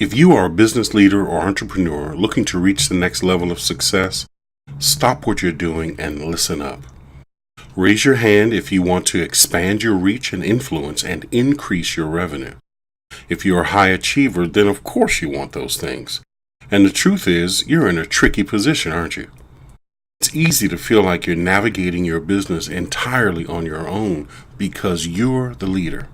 If you are a business leader or entrepreneur looking to reach the next level of success, stop what you're doing and listen up. Raise your hand if you want to expand your reach and influence and increase your revenue. If you're a high achiever, then of course you want those things. And the truth is, you're in a tricky position, aren't you? It's easy to feel like you're navigating your business entirely on your own because you're the leader.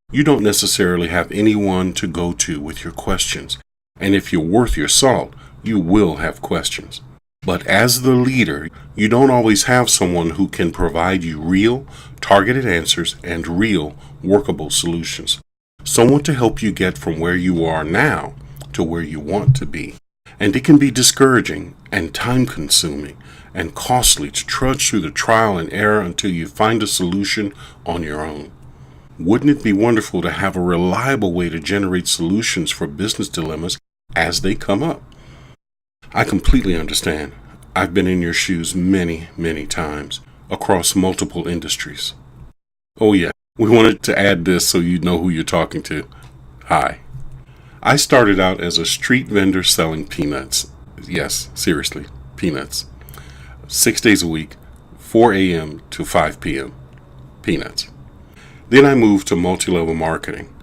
You don't necessarily have anyone to go to with your questions. And if you're worth your salt, you will have questions. But as the leader, you don't always have someone who can provide you real, targeted answers and real, workable solutions. Someone to help you get from where you are now to where you want to be. And it can be discouraging and time-consuming and costly to trudge through the trial and error until you find a solution on your own. Wouldn't it be wonderful to have a reliable way to generate solutions for business dilemmas as they come up? I completely understand. I've been in your shoes many, many times across multiple industries. Oh yeah, we wanted to add this so you know who you're talking to. Hi. I started out as a street vendor selling peanuts. Yes, seriously, peanuts. 6 days a week, 4 a.m. to 5 p.m. Peanuts. Then I moved to multi-level marketing,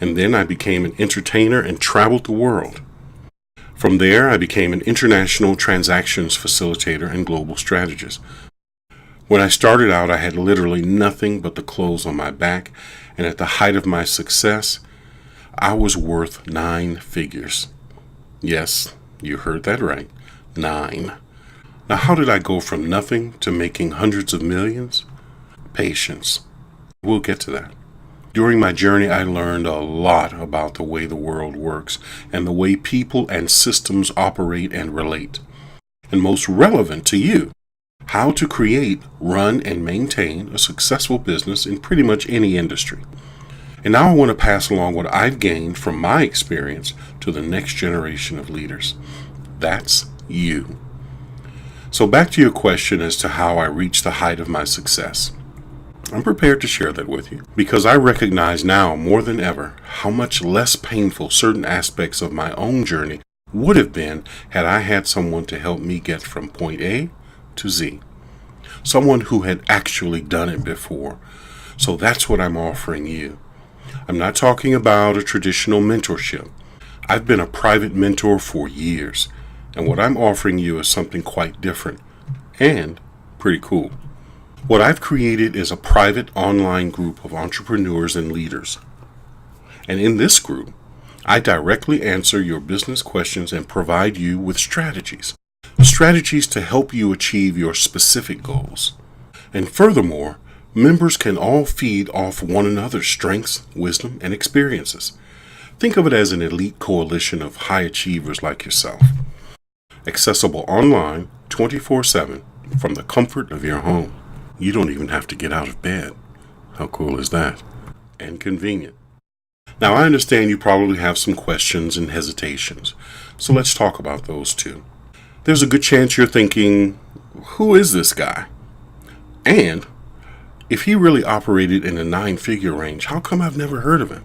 and then I became an entertainer and traveled the world. From there, I became an international transactions facilitator and global strategist. When I started out, I had literally nothing but the clothes on my back, and at the height of my success, I was worth 9 figures. Yes, you heard that right, 9. Now, how did I go from nothing to making hundreds of millions? Patience. We'll get to that. During my journey, I learned a lot about the way the world works and the way people and systems operate and relate. And most relevant to you, how to create, run, and maintain a successful business in pretty much any industry. And now I want to pass along what I've gained from my experience to the next generation of leaders. That's you. So back to your question as to how I reached the height of my success. I'm prepared to share that with you because I recognize now more than ever how much less painful certain aspects of my own journey would have been had I had someone to help me get from point A to Z. Someone who had actually done it before. So that's what I'm offering you. I'm not talking about a traditional mentorship. I've been a private mentor for years, and what I'm offering you is something quite different and pretty cool. What I've created is a private online group of entrepreneurs and leaders. And in this group, I directly answer your business questions and provide you with strategies. Strategies to help you achieve your specific goals. And furthermore, members can all feed off one another's strengths, wisdom, and experiences. Think of it as an elite coalition of high achievers like yourself. Accessible online 24/7 from the comfort of your home. You don't even have to get out of bed. How cool is that? And convenient. Now, I understand you probably have some questions and hesitations, so let's talk about those too. There's a good chance you're thinking, who is this guy? And if he really operated in a 9-figure range, how come I've never heard of him?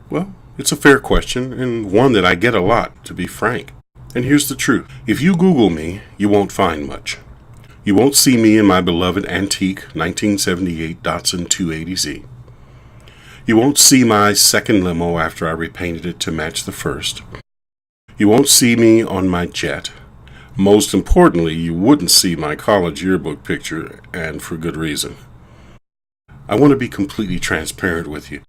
Well, it's a fair question and one that I get a lot, to be frank. And here's the truth. If you Google me, you won't find much. You won't see me in my beloved antique 1978 Datsun 280Z. You won't see my second limo after I repainted it to match the first. You won't see me on my jet. Most importantly, you wouldn't see my college yearbook picture, and for good reason. I want to be completely transparent with you.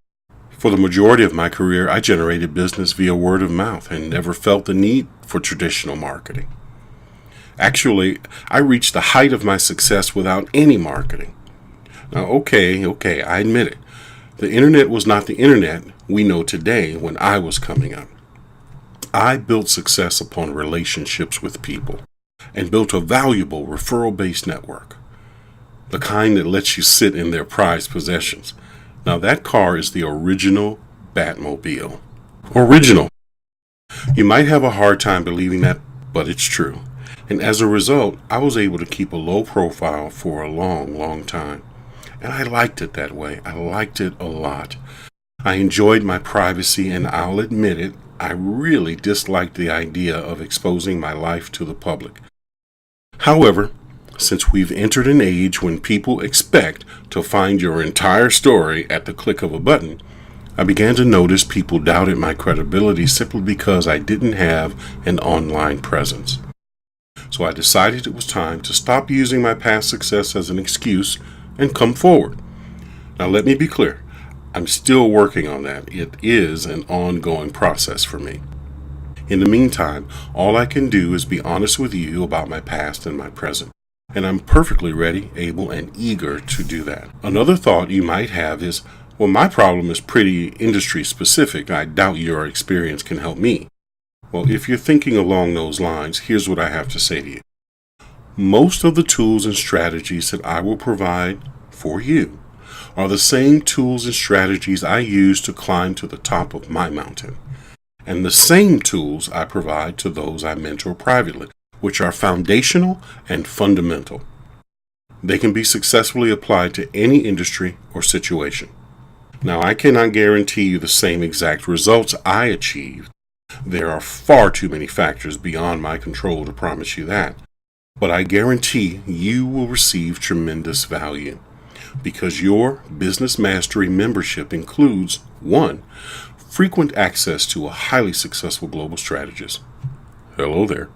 For the majority of my career, I generated business via word of mouth and never felt the need for traditional marketing. Actually, I reached the height of my success without any marketing. Now, okay, I admit it. The internet was not the internet we know today when I was coming up. I built success upon relationships with people and built a valuable referral-based network, the kind that lets you sit in their prized possessions. Now, that car is the original Batmobile. Original. You might have a hard time believing that, but it's true. And as a result, I was able to keep a low profile for a long, long time. And I liked it that way. I liked it a lot. I enjoyed my privacy, and I'll admit it, I really disliked the idea of exposing my life to the public. However, since we've entered an age when people expect to find your entire story at the click of a button, I began to notice people doubted my credibility simply because I didn't have an online presence. So I decided it was time to stop using my past success as an excuse and come forward. Now let me be clear, I'm still working on that. It is an ongoing process for me. In the meantime, all I can do is be honest with you about my past and my present. And I'm perfectly ready, able, and eager to do that. Another thought you might have is, well, my problem is pretty industry specific. I doubt your experience can help me. Well, if you're thinking along those lines, here's what I have to say to you. Most of the tools and strategies that I will provide for you are the same tools and strategies I use to climb to the top of my mountain, and the same tools I provide to those I mentor privately, which are foundational and fundamental. They can be successfully applied to any industry or situation. Now, I cannot guarantee you the same exact results I achieved. There are far too many factors beyond my control to promise you that. But I guarantee you will receive tremendous value, because your Business Mastery membership includes 1. Frequent access to a highly successful global strategist. Hello there.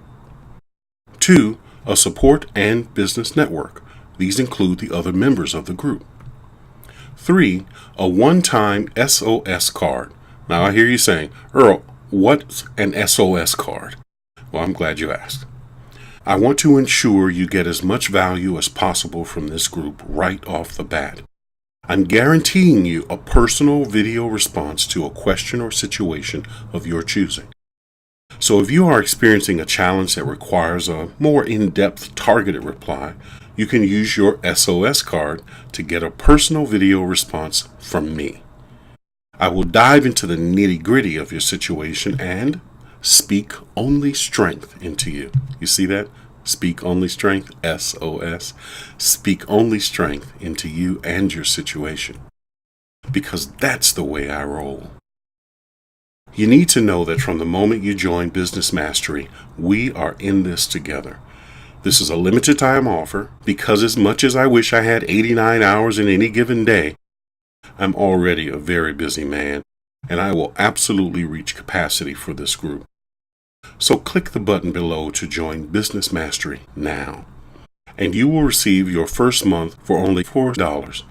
2. A support and business network. These include the other members of the group. 3. A one-time SOS card. Now I hear you saying, Earl, what's an SOS card? Well, I'm glad you asked. I want to ensure you get as much value as possible from this group right off the bat. I'm guaranteeing you a personal video response to a question or situation of your choosing. So if you are experiencing a challenge that requires a more in-depth targeted reply, you can use your SOS card to get a personal video response from me. I will dive into the nitty-gritty of your situation and speak only strength into you. You see that? Speak only strength, SOS. Speak only strength into you and your situation. Because that's the way I roll. You need to know that from the moment you join Business Mastery, we are in this together. This is a limited time offer because as much as I wish I had 89 hours in any given day, I'm already a very busy man, and I will absolutely reach capacity for this group. So click the button below to join Business Mastery now, and you will receive your first month for only $4.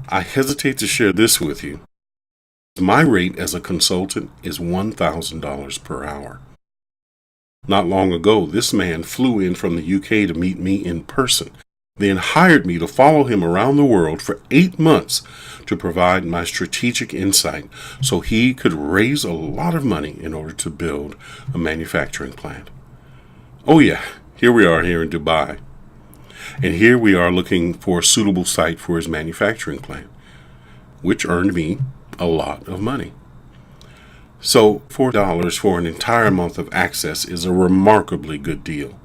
I hesitate to share this with you. My rate as a consultant is $1,000 per hour. Not long ago, this man flew in from the UK to meet me in person, then hired me to follow him around the world for 8 months to provide my strategic insight so he could raise a lot of money in order to build a manufacturing plant. Oh yeah, here we are here in Dubai. And here we are looking for a suitable site for his manufacturing plant, which earned me a lot of money. So $4 for an entire month of access is a remarkably good deal.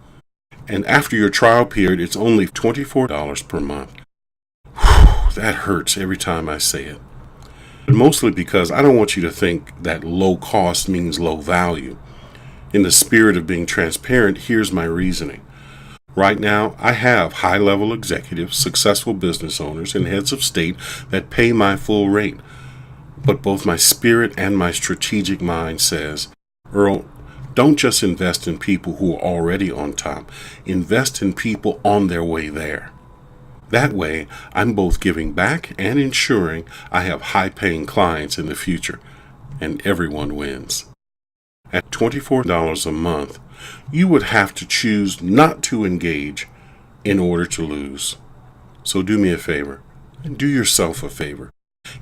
And after your trial period, it's only $24 per month. Whew, that hurts every time I say it. But mostly because I don't want you to think that low cost means low value. In the spirit of being transparent, here's my reasoning. Right now, I have high-level executives, successful business owners, and heads of state that pay my full rate. But both my spirit and my strategic mind says, Earl, don't just invest in people who are already on top. Invest in people on their way there. That way, I'm both giving back and ensuring I have high-paying clients in the future, and everyone wins. At $24 a month, you would have to choose not to engage in order to lose. So do me a favor, and do yourself a favor.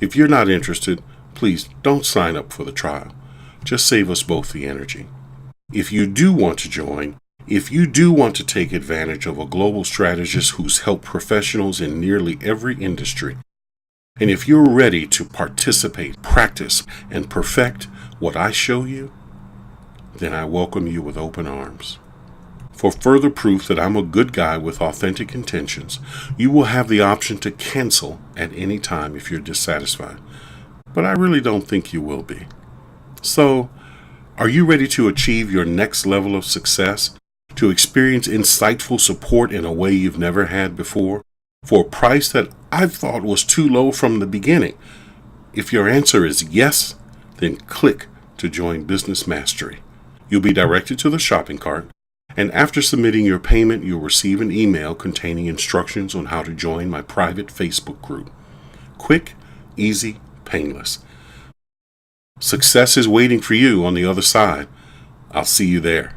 If you're not interested, please don't sign up for the trial. Just save us both the energy. If you do want to join, if you do want to take advantage of a global strategist who's helped professionals in nearly every industry, and if you're ready to participate, practice, and perfect what I show you, then I welcome you with open arms. For further proof that I'm a good guy with authentic intentions, you will have the option to cancel at any time if you're dissatisfied. But I really don't think you will be. So, are you ready to achieve your next level of success? To experience insightful support in a way you've never had before? For a price that I thought was too low from the beginning? If your answer is yes, then click to join Business Mastery. You'll be directed to the shopping cart, and after submitting your payment, you'll receive an email containing instructions on how to join my private Facebook group. Quick, easy, painless. Success is waiting for you on the other side. I'll see you there.